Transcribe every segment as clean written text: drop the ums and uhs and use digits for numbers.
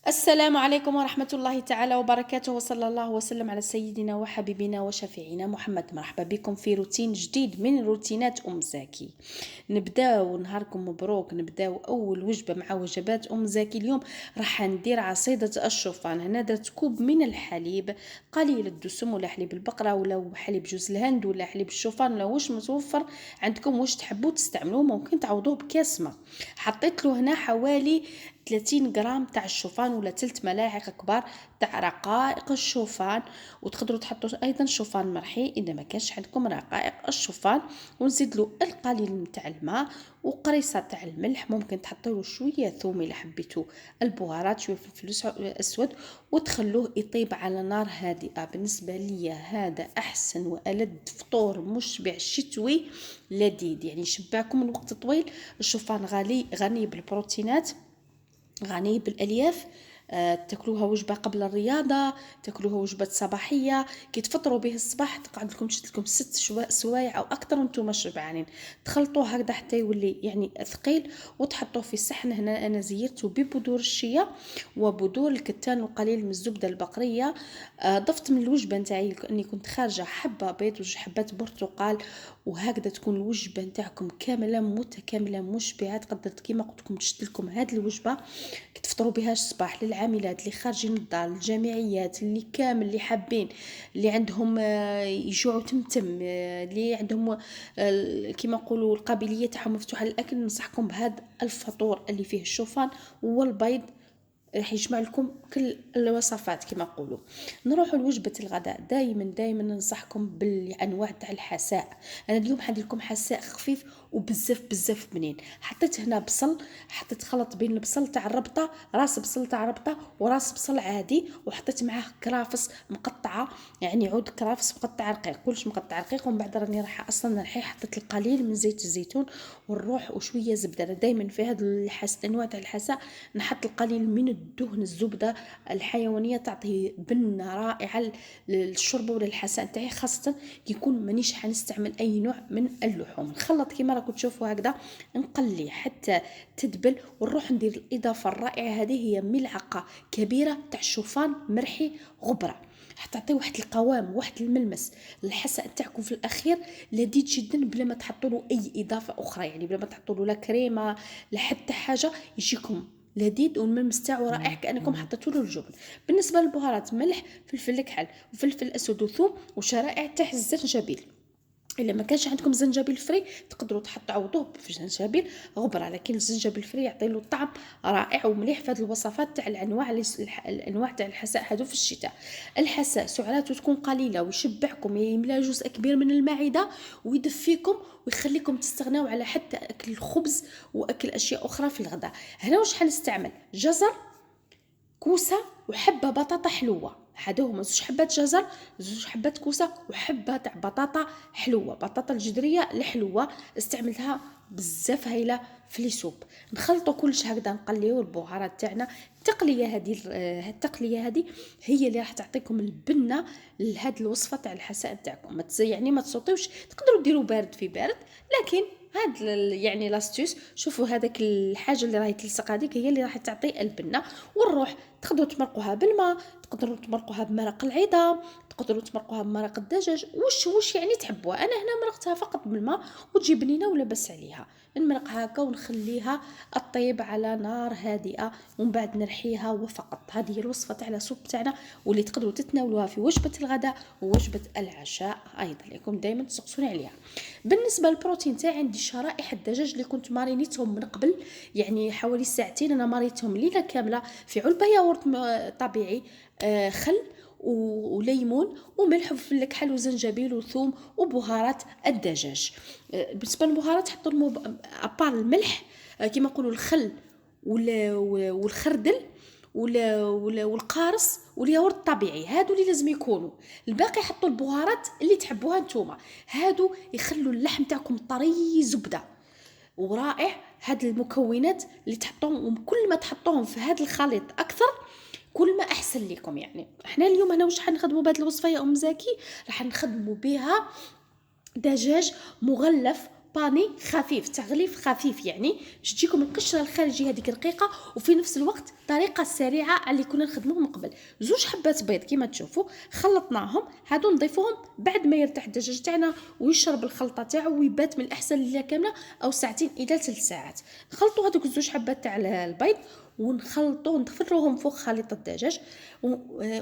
السلام عليكم ورحمة الله تعالى وبركاته، وصلى الله وسلم على سيدنا وحبيبنا وشفيعنا محمد. مرحبا بكم في روتين جديد من روتينات زكي. نبداو نهاركم مبروك، نبداو أول وجبة مع وجبات زكي. اليوم راح ندير عصيدة الشوفان. هنا درت كوب من الحليب قليل الدسم، ولا حليب البقرة ولا حليب جوز الهند ولا حليب الشوفان، ولا واش متوفر عندكم واش تحبوا تستعملوه. ممكن تعوضوه بكاس ما. حطيت له هنا حوالي 30 غرام تاع الشوفان ولا 3 ملاعق كبار تاع رقائق الشوفان، وتقدروا تحطوا ايضا شوفان مرحي اذا ما كانش عندكم رقائق الشوفان. ونزيد له القليل نتاع الماء وقريصه تاع الملح. ممكن تحطوا له شويه ثوم اذا حبيتوا، البهارات، شويه فلفل اسود، وتخلوه يطيب على نار هادئه. بالنسبه لي هذا احسن والذ فطور مشبع شتوي لذيذ، يعني يشبعكم من وقت طويل. الشوفان غني بالبروتينات، غني بالالياف. تاكلوها وجبه قبل الرياضه، تاكلوها وجبه صباحيه، كي تفطروا به الصباح تقعد لكم تشد لكم 6 سوايع او اكثر وانتم شبعانين. تخلطوه هكذا حتى يولي يعني ثقيل، وتحطوه في صحن. هنا انا زيرته ببذور الشيا وبذور الكتان وقليل من الزبده البقريه. ضفت من الوجبه نتاعي اني كنت خارجه حبه بيض وجوج حبات برتقال، وهكذا تكون الوجبه نتاعكم كامله متكامله مشبعه. تقدر كيما قلت لكم تشد لكم هذه الوجبه تفطروا بها الصباح، للعاملات اللي خارجين من الدار، الجامعيات اللي كامل اللي حابين، اللي عندهم يجوعوا تمتم، اللي عندهم كيما نقولوا القابليه تاعهم مفتوحه للاكل. ننصحكم بهذا الفطور اللي فيه الشوفان والبيض، راح يجمع لكم كل الوصفات كما نقولوا. نروحوا لوجبه الغداء. دائما ننصحكم بالانواع تاع الحساء. انا اليوم حندير لكم حساء خفيف وبزاف بنين. حطيت هنا بصل، حطيت خلط بين البصل تاع الربطه، راس بصل تاع الربطه وراس بصل عادي، وحطيت معاه كرافس مقطعه، يعني عود كرافس مقطع رقيق، كلش مقطع رقيق. ومن بعد راني راح اصلا حطيت القليل من زيت الزيتون والروح وشويه زبده. انا دائما في هذا الانواع تاع الحساء نحط القليل من الدهن، الزبده الحيوانيه تعطي بنه رائعه للشوربه ولا الحساء تاعي، خاصه كي يكون مانيش حنستعمل اي نوع من اللحوم. نخلط كيما راكم تشوفوا هكذا، نقلي حتى تدبل، ونروح ندير الاضافه الرائعه هذه، هي ملعقه كبيره تاع شوفان مرحي غبره. حتعطي واحد القوام واحد الملمس الحساء تاعكم في الاخير لذيذ جدا، بلا ما تحطوا له اي اضافه اخرى، يعني بلا ما تحطوا له لا كريمه لا حتى حاجه، يجيكم لذيذ والملمس تاعو رائع كانكم حطيتوا له الجبن. بالنسبه للبهارات، ملح، فلفل كحل وفلفل اسود وثوم وشرائع تاع الزنجبيل. الا ما كانش عندكم زنجبيل فري تقدروا تعوضوه في زنجبيل غبره، لكن الزنجبيل فري يعطي له طعم رائع ومليح في هذه الوصفات تاع الانواع تاع الحساء هذو في الشتاء. الحساء سعراته تكون قليله ويشبعكم، يملا جزء كبير من المعده ويدفيكم ويخليكم تستغناو على حتى اكل الخبز واكل اشياء اخرى في الغداء. هنا واش حنستعمل؟ جزر، كوسه، وحبه بطاطا حلوه. هادو هما 2 حبات جزر، 2 حبات كوسه، وحبه تاع بطاطا حلوه، بطاطا الجدريه الحلوه استعملتها بزاف هايله في لي سوب. نخلطوا كلش هكذا، نقليو البهارات تاعنا. التقليه هذه هي اللي راح تعطيكم البنه لهاد الوصفه تاع الحساء تاعكم. يعني ما تصوتيوش، تقدروا ديروا بارد في بارد، لكن هاد يعني لاستيوس. شوفوا هذاك الحاجه اللي راهي تلصق هذيك هي اللي راح تعطي البنه. والروح تقدروا تمرقوها بالماء، تقدروا تمرقوها بمرق العظام، تقدروا تمرقوها بمرق الدجاج، واش يعني تحبوها. انا هنا مرقتها فقط بالماء وتجي بنينه ولا بس عليها. نمرقها هكا ونخليها الطيب على نار هادئه، ومن بعد نرحيها. وفقط هذه هي الوصفه تاع السوب تاعنا، واللي تقدروا تتناولوها في وجبه الغداء ووجبه العشاء ايضا، لكم دائما تسقسوني عليها. بالنسبه للبروتين تاعي، عندي شرائح الدجاج اللي كنت مارينيتهم من قبل، يعني حوالي ساعتين انا ماريتهم ليله كامله في علبه ياغورت طبيعي، خل وليمون وملح وفلفل كحل وزنجبيل وثوم وبهارات الدجاج. بالنسبه للبهارات حطوا ابار الملح، كما نقولوا الخل والخردل والقارص والياغورت الطبيعي، هادو اللي لازم يكونوا. الباقي حطوا البهارات اللي تحبوها نتوما، هادو يخلوا اللحم تاعكم طري زبده ورائع. هاد المكونات اللي تحطوهم، وكل ما تحطوهم في هذا الخليط اكثر كل ما احسن لكم. يعني احنا اليوم انا واش حنخدموا بهذه الوصفه يا زكي؟ راح نخدموا بها دجاج مغلف باني خفيف، تغليف خفيف، يعني باش تجيكم القشره الخارجيه هذيك رقيقه وفي نفس الوقت طريقه سريعه على اللي كنا نخدموه من قبل. 2 حبات بيض كما تشوفوا خلطناهم، هادو نضيفوهم بعد ما يرتاح الدجاج تاعنا ويشرب الخلطه تاعو ويبات من الاحسن ليله كامله او ساعتين الى 3 ساعات. نخلطوا هذوك 2 حبات تاع البيض ونخلطوا نفروهم فوق خليط الدجاج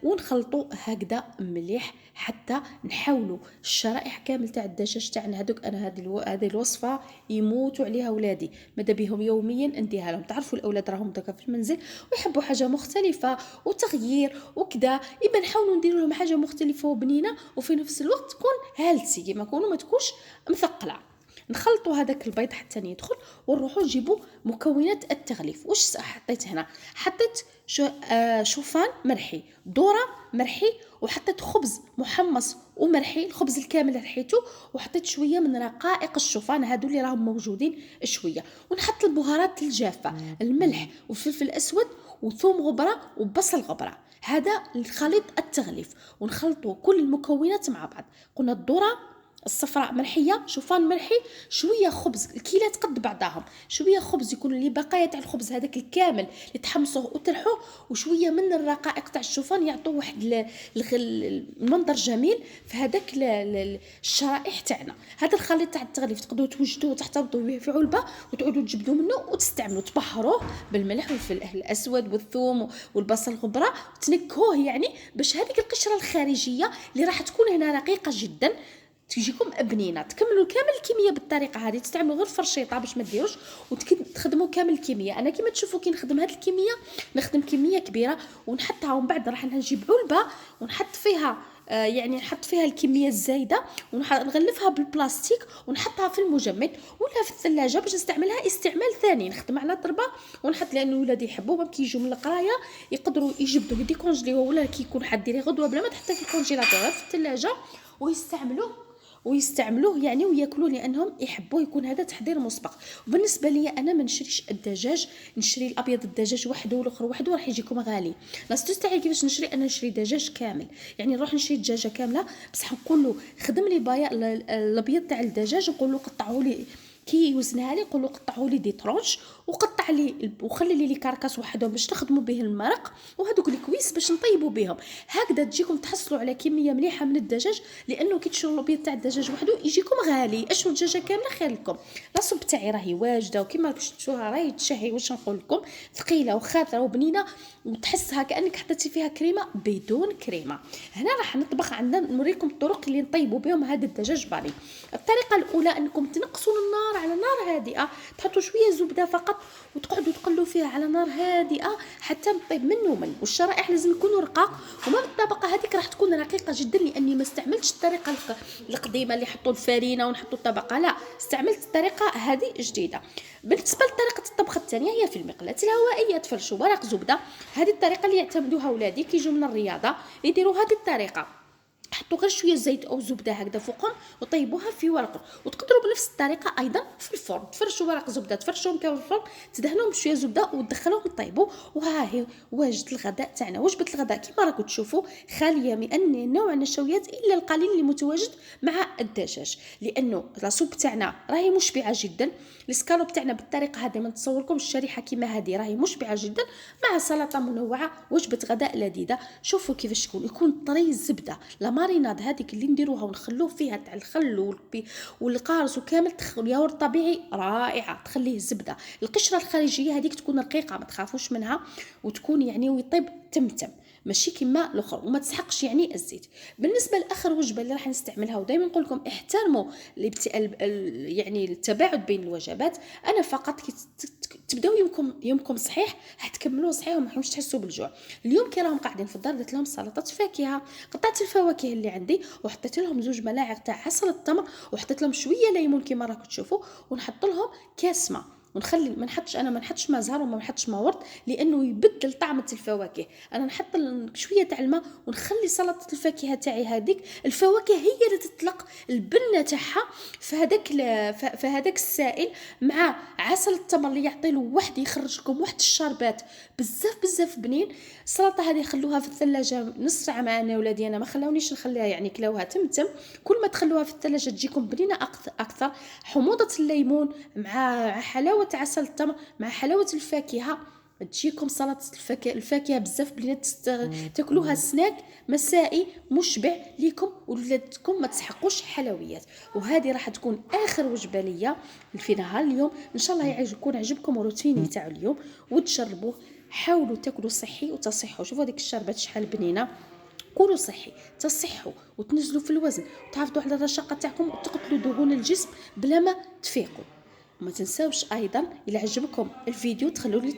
ونخلطوا هكذا مليح حتى نحاولوا الشرائح كامل تاع الدجاج تاعنا هذوك. انا هذه الوصفه يموتوا عليها ولادي، ماذا بهم يوميا نديها لهم. تعرفوا الاولاد راهم دوكا في المنزل ويحبوا حاجه مختلفه وتغيير وكذا، يبقى نحاولوا نديروا لهم حاجه مختلفه وبنينه وفي نفس الوقت تكون هالسي كما ما تكونش مثقله. نخلطوا هذاك البيض حتى يدخل ونروحوا نجيبوا مكونات التغليف. واش حطيت هنا؟ حطيت شوفان مرحي، ذره مرحي، وحطيت خبز محمص ومرحي، الخبز الكامل رحيته، وحطيت شويه من رقائق الشوفان هادو اللي راهم موجودين شويه، ونحط البهارات الجافه، الملح والفلفل الاسود وثوم غبره وبصل غبره. هذا الخليط التغليف، ونخلطوا كل المكونات مع بعض. قلنا الذره الصفراء مرحيه، شوفان مرحي، شويه خبز الكيلات قد بعضهم، شويه خبز يكون اللي بقايا تاع الخبز هذاك الكامل اللي تحمصوه وترحوه، وشويه من الرقائق تاع الشوفان يعطوا واحد المنظر جميل في هذاك الشرائح تاعنا. هذا الخليط تاع التغليف تقدروا توجدوه تحتفظوا به في علبه وتعودوا تجبدوا منه وتستعملوا، تبحروه بالملح والفلفل الاسود والثوم والبصل الغبره وتنكهوه، يعني باش هذيك القشره الخارجيه اللي راح تكون هنا رقيقه جدا تجيكم بنينه. تكملوا كامل الكميه بالطريقه هذه، تستعملوا غير فرشيطه باش ما ديروش وتخدموا كامل الكميه. انا كما تشوفوا كي نخدم هذه الكميه نخدم كميه كبيره ونحطها، ومن بعد راح نجيب علبه ونحط فيها يعني نحط فيها الكميه الزايده ونغلفها بالبلاستيك ونحطها في المجمد ولا في الثلاجه باش نستعملها استعمال ثاني. نخدم على ضربه ونحط، لان ولادي يحبوا كي يجوا من القرايه يقدروا يجبدوا يديكونجليوه، ولا كي يكون حد ديري غدوه بلا ما تحطيه في الكونجيلاتور في الثلاجه ويستعملوه يعني وياكلوه، لانهم يحبوا يكون هذا تحضير مسبق. وبالنسبه لي انا ما نشريش الدجاج، نشري الابيض الدجاج وحده والاخر وحده راح يجيكم غالي. لاش تستعي كيفاش نشري؟ انا نشري دجاج كامل، يعني نروح نشري دجاجه كامله بصح نقول له خدم لي بايا الابيض تاع الدجاج، نقول له قطعوا لي كي يوزنها لي، نقول له قطعوا لي دي ترونش وقطع لي وخلي لي كركاس وحدهم باش نخدموا به المرق، وهذوك الكويس باش نطيبوا بهم. هكذا تجيكم تحصلوا على كميه مليحه من الدجاج، لانه كي تشروا البيض تاع الدجاج وحده يجيكم غالي. اشروا الدجاجه كامله خير لكم. لاصوب تاعي راهي واجده وكما راكم شفتوها راهي تشهي، واش نقول لكم، ثقيله وخاطره وبنينه وتحسها كانك حطيتي فيها كريمه بدون كريمه. هنا راح نطبخ عندنا نوريكم الطرق اللي نطيبوا بهم هذا الدجاج باني. الطريقه الاولى انكم تنقصوا النار على نار هادئه، تحطوا شويه زبده فقط وتقعدوا تقلوا فيها على نار هادئه حتى نطيب منه من. والشرائح لازم يكونوا رقاق، وما بالطبقه هذيك راح تكون رقيقه جدا، لاني ما استعملتش الطريقه القديمه اللي حطوا الفرينه ونحطوا الطبقه، لا استعملت الطريقه هذه جديده. بالنسبه لطريقه الطبخ الثانيه هي في المقلاة الهوائيه، تفرشوا ورق زبده. هذه الطريقه اللي يعتمدوها اولادي كي يجوا من الرياضه يديروا هذه الطريقه، حطوا غير شويه زيت او زبده هكذا فوقهم وطيبوها في ورق. وتقدروا بنفس الطريقه ايضا في الفرن، تفرشوا ورق زبده تفرشوهم كامل في الفرن، تدهنوهم بشويه زبده وتدخلوهم طيبوا. وها هي وجبه الغداء تاعنا. وجبه الغداء كما راكم تشوفوا خاليه من اي نوع النشويات الا القليل اللي متواجد مع الدجاج، لانه لاصوب تاعنا راهي مشبعه جدا. السكالوب تاعنا بالطريقه هذه ما نتصور لكم الشريحه كما هذه راهي مشبعه جدا، مع سلطه منوعه. وجبه غداء لذيذه. شوفوا كيفاش يكون طري الزبده ماريناد هذيك اللي نديروها ونخلوه فيها تاع الخل والقارص وكامل ياور طبيعي رائعه، تخليه الزبده. القشره الخارجيه هذيك تكون رقيقه ما تخافوش منها، وتكون يعني ويطيب تمتم ماشي كما الاخر، وما تسحقش يعني الزيت. بالنسبه لاخر وجبه اللي راح نستعملها، ودائما نقول لكم احترموا يعني التباعد بين الوجبات. انا فقط تبداو يومكم صحيح هتكملوه صحيح وما راحوش تحسوا بالجوع. اليوم كي راهم قاعدين في الدار درت لهم سلطه فاكهه، قطعت الفواكه اللي عندي وحطيت لهم 2 ملاعق تاع عسل التمر، وحطيت لهم شويه ليمون كما راكم تشوفوا، ونحط لهم كاس ماء. ونخلي ما نحطش ما زهر وما نحطش ما ورد لانه يبدل طعمه الفواكه. انا نحط شويه تاع الماء ونخلي سلطه الفاكهه تاعي هذيك الفواكه هي اللي تطلق البنه تاعها في هذاك السائل مع عسل التمر اللي يعطي له واحد يخرج لكم واحد الشربات بزاف بنين. السلطه هذه خلوها في الثلاجه نص ساعه مع انا ولادي، انا ما خلاونيش نخليها يعني كلاوها تمتم. كل ما تخلوها في الثلاجه تجيكم بنينه اكثر. حموضه الليمون مع حلاوه عسل التمر مع حلاوه الفاكهه تجيكم سلطه الفاكهه بزاف بنينه تاكلوها سناك مسائي مشبع ليكم ولولادكم، ما تسحقوش حلويات. وهذه راح تكون اخر وجبه ليا في نهار اليوم. ان شاء الله يكون عجبكم روتيني تاع اليوم وتجربوه. حاولوا تاكلوا صحي وتصحوا. شوفوا هذيك الشربات شحال بنينه. كلوا صحي تصحوا وتنزلوا في الوزن وتحافظوا على الرشاقه تاعكم وتقتلوا دهون الجسم بلا ما تفيقوا. وما تنساوش ايضا الى عجبكم الفيديو تخلوا لي